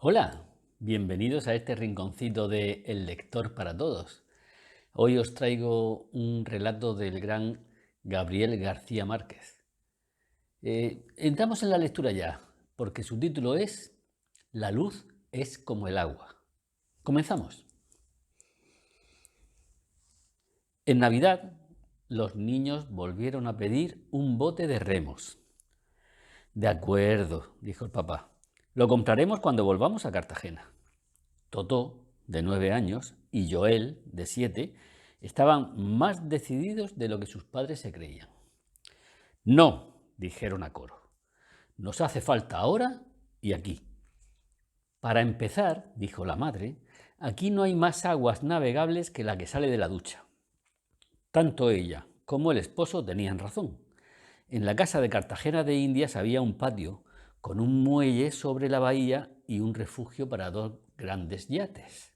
Hola, bienvenidos a este rinconcito de El lector para todos. Hoy os traigo un relato del gran Gabriel García Márquez. Entramos en la lectura ya, porque su título es La luz es como el agua. Comenzamos. En Navidad, los niños volvieron a pedir un bote de remos. De acuerdo, dijo el papá. Lo compraremos cuando volvamos a Cartagena. Totó, de 9 años, y Joel, de 7, estaban más decididos de lo que sus padres se creían. No, dijeron a coro. Nos hace falta ahora y aquí. Para empezar, dijo la madre, aquí no hay más aguas navegables que la que sale de la ducha. Tanto ella como el esposo tenían razón. En la casa de Cartagena de Indias había un patio con un muelle sobre la bahía y un refugio para 2 grandes yates.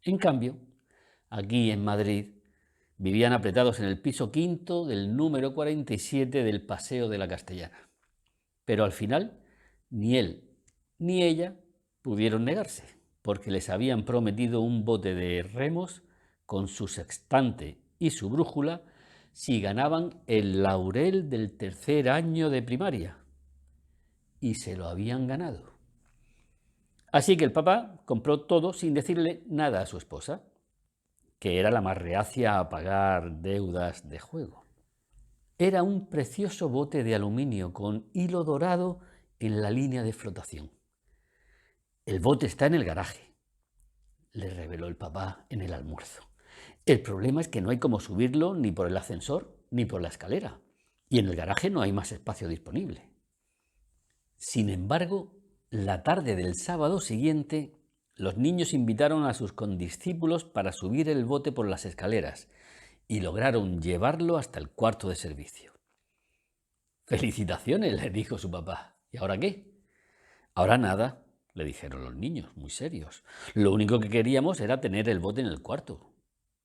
En cambio, aquí en Madrid vivían apretados en el piso quinto del número 47 del Paseo de la Castellana. Pero al final, ni él ni ella pudieron negarse, porque les habían prometido un bote de remos con su sextante y su brújula si ganaban el laurel del tercer año de primaria. Y se lo habían ganado. Así que el papá compró todo sin decirle nada a su esposa, que era la más reacia a pagar deudas de juego. Era un precioso bote de aluminio con hilo dorado en la línea de flotación. El bote está en el garaje, le reveló el papá en el almuerzo. El problema es que no hay cómo subirlo ni por el ascensor ni por la escalera. Y en el garaje no hay más espacio disponible. Sin embargo, la tarde del sábado siguiente, los niños invitaron a sus condiscípulos para subir el bote por las escaleras y lograron llevarlo hasta el cuarto de servicio. Felicitaciones, le dijo su papá. ¿Y ahora qué? Ahora nada, le dijeron los niños, muy serios. Lo único que queríamos era tener el bote en el cuarto.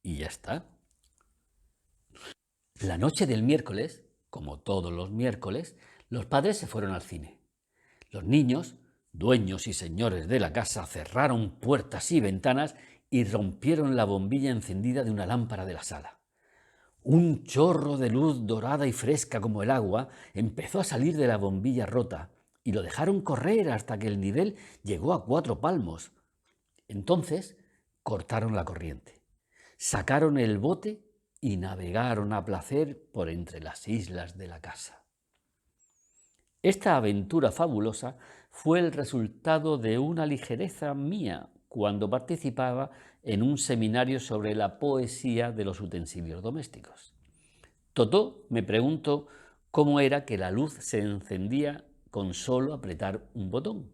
Y ya está. La noche del miércoles, como todos los miércoles, los padres se fueron al cine. Los niños, dueños y señores de la casa, cerraron puertas y ventanas y rompieron la bombilla encendida de una lámpara de la sala. Un chorro de luz dorada y fresca como el agua empezó a salir de la bombilla rota y lo dejaron correr hasta que el nivel llegó a 4 palmos. Entonces cortaron la corriente, sacaron el bote y navegaron a placer por entre las islas de la casa. Esta aventura fabulosa fue el resultado de una ligereza mía cuando participaba en un seminario sobre la poesía de los utensilios domésticos. Totó me preguntó cómo era que la luz se encendía con solo apretar un botón.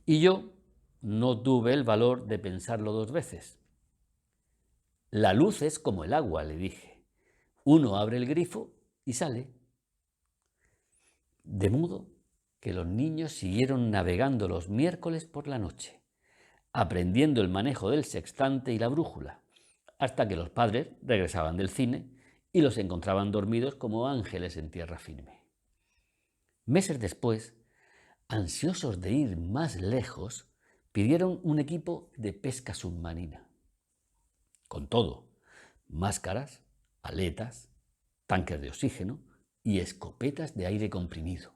Y yo no tuve el valor de pensarlo 2 veces. La luz es como el agua, le dije. Uno abre el grifo y sale. De modo que los niños siguieron navegando los miércoles por la noche, aprendiendo el manejo del sextante y la brújula, hasta que los padres regresaban del cine y los encontraban dormidos como ángeles en tierra firme. Meses después, ansiosos de ir más lejos, pidieron un equipo de pesca submarina. Con todo, máscaras, aletas, tanques de oxígeno y escopetas de aire comprimido.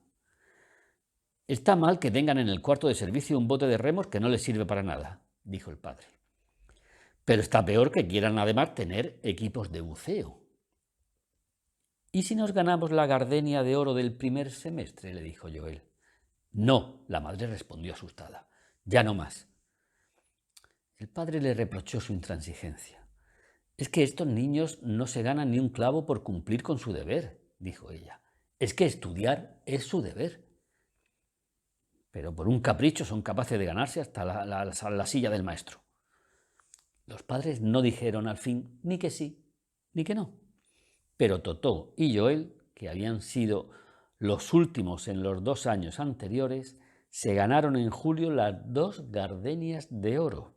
Está mal que tengan en el cuarto de servicio un bote de remos que no les sirve para nada, dijo el padre. Pero está peor que quieran además tener equipos de buceo. ¿Y si nos ganamos la gardenia de oro del primer semestre?, le dijo Joel. No, la madre respondió asustada. Ya no más. El padre le reprochó su intransigencia. Es que estos niños no se ganan ni un clavo por cumplir con su deber, dijo ella. Es que estudiar es su deber. Pero por un capricho son capaces de ganarse hasta la silla del maestro. Los padres no dijeron al fin ni que sí ni que no. Pero Totó y Joel, que habían sido los últimos en los 2 años anteriores, se ganaron en julio las 2 gardenias de oro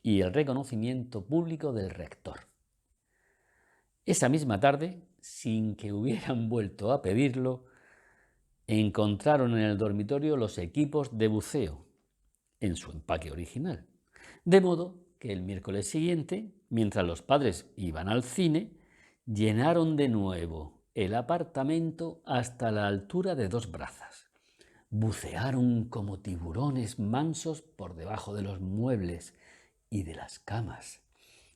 y el reconocimiento público del rector. Esa misma tarde, sin que hubieran vuelto a pedirlo, encontraron en el dormitorio los equipos de buceo. en su empaque original. De modo que el miércoles siguiente, mientras los padres iban al cine, llenaron de nuevo el apartamento hasta la altura de 2 brazas. Bucearon como tiburones mansos por debajo de los muebles y de las camas,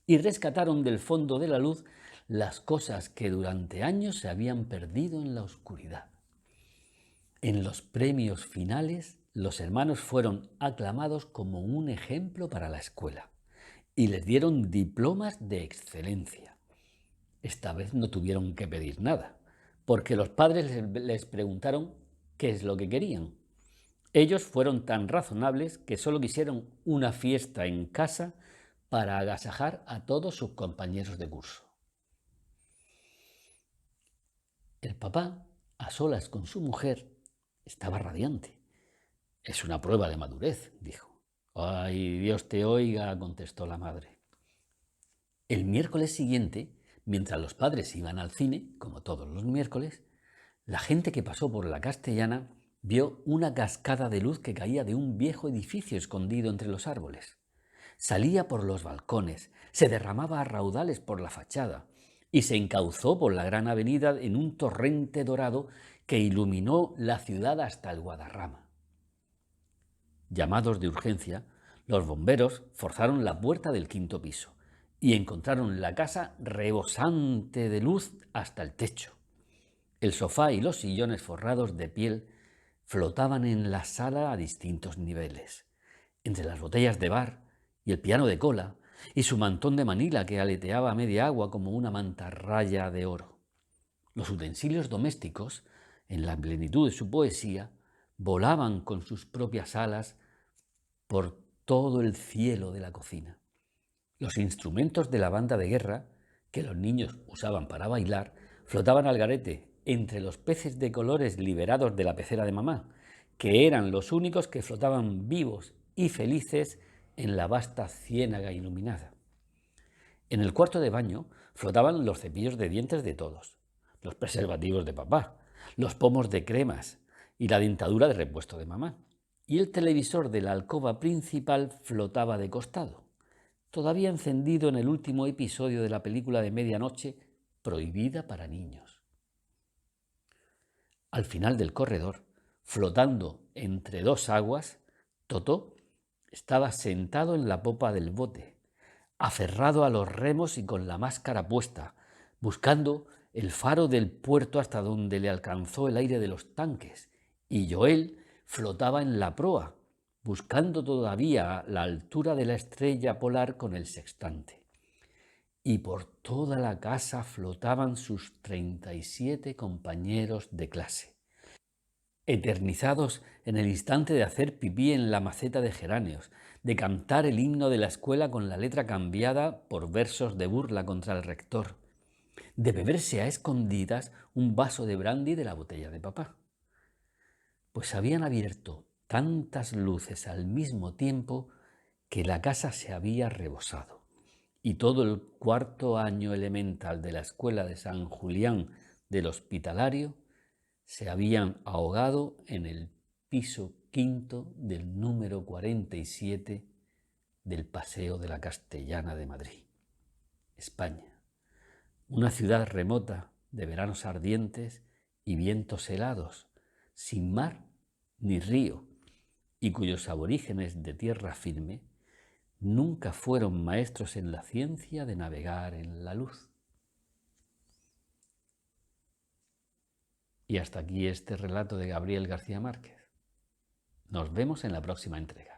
y rescataron del fondo de la luz las cosas que durante años se habían perdido en la oscuridad. En los premios finales, los hermanos fueron aclamados como un ejemplo para la escuela y les dieron diplomas de excelencia. Esta vez no tuvieron que pedir nada, porque los padres les preguntaron qué es lo que querían. Ellos fueron tan razonables que solo quisieron una fiesta en casa para agasajar a todos sus compañeros de curso. El papá, a solas con su mujer, estaba radiante. «Es una prueba de madurez», dijo. «Ay, Dios te oiga», contestó la madre. El miércoles siguiente, mientras los padres iban al cine, como todos los miércoles, la gente que pasó por la Castellana vio una cascada de luz que caía de un viejo edificio escondido entre los árboles. Salía por los balcones, se derramaba a raudales por la fachada y se encauzó por la gran avenida en un torrente dorado que iluminó la ciudad hasta el Guadarrama. Llamados de urgencia, los bomberos forzaron la puerta del 5.º piso y encontraron la casa rebosante de luz hasta el techo. El sofá y los sillones forrados de piel flotaban en la sala a distintos niveles, entre las botellas de bar y el piano de cola y su mantón de Manila que aleteaba a media agua como una mantarraya de oro. Los utensilios domésticos, en la plenitud de su poesía, volaban con sus propias alas por todo el cielo de la cocina. Los instrumentos de la banda de guerra, que los niños usaban para bailar, flotaban al garete entre los peces de colores liberados de la pecera de mamá, que eran los únicos que flotaban vivos y felices en la vasta ciénaga iluminada. En el cuarto de baño flotaban los cepillos de dientes de todos, los preservativos de papá, los pomos de cremas y la dentadura de repuesto de mamá. Y el televisor de la alcoba principal flotaba de costado, todavía encendido en el último episodio de la película de medianoche prohibida para niños. Al final del corredor, flotando entre 2 aguas, Totó estaba sentado en la popa del bote, aferrado a los remos y con la máscara puesta, buscando el faro del puerto hasta donde le alcanzó el aire de los tanques, y Joel flotaba en la proa, buscando todavía la altura de la estrella polar con el sextante. Y por toda la casa flotaban sus 37 compañeros de clase, eternizados en el instante de hacer pipí en la maceta de geráneos, de cantar el himno de la escuela con la letra cambiada por versos de burla contra el rector, de beberse a escondidas un vaso de brandy de la botella de papá. Pues habían abierto tantas luces al mismo tiempo que la casa se había rebosado, y todo el 4.º año elemental de la escuela de San Julián del Hospitalario se habían ahogado en el piso 5.º del número 47 del Paseo de la Castellana de Madrid, España, una ciudad remota de veranos ardientes y vientos helados, sin mar ni río, y cuyos aborígenes de tierra firme nunca fueron maestros en la ciencia de navegar en la luz. Y hasta aquí este relato de Gabriel García Márquez. Nos vemos en la próxima entrega.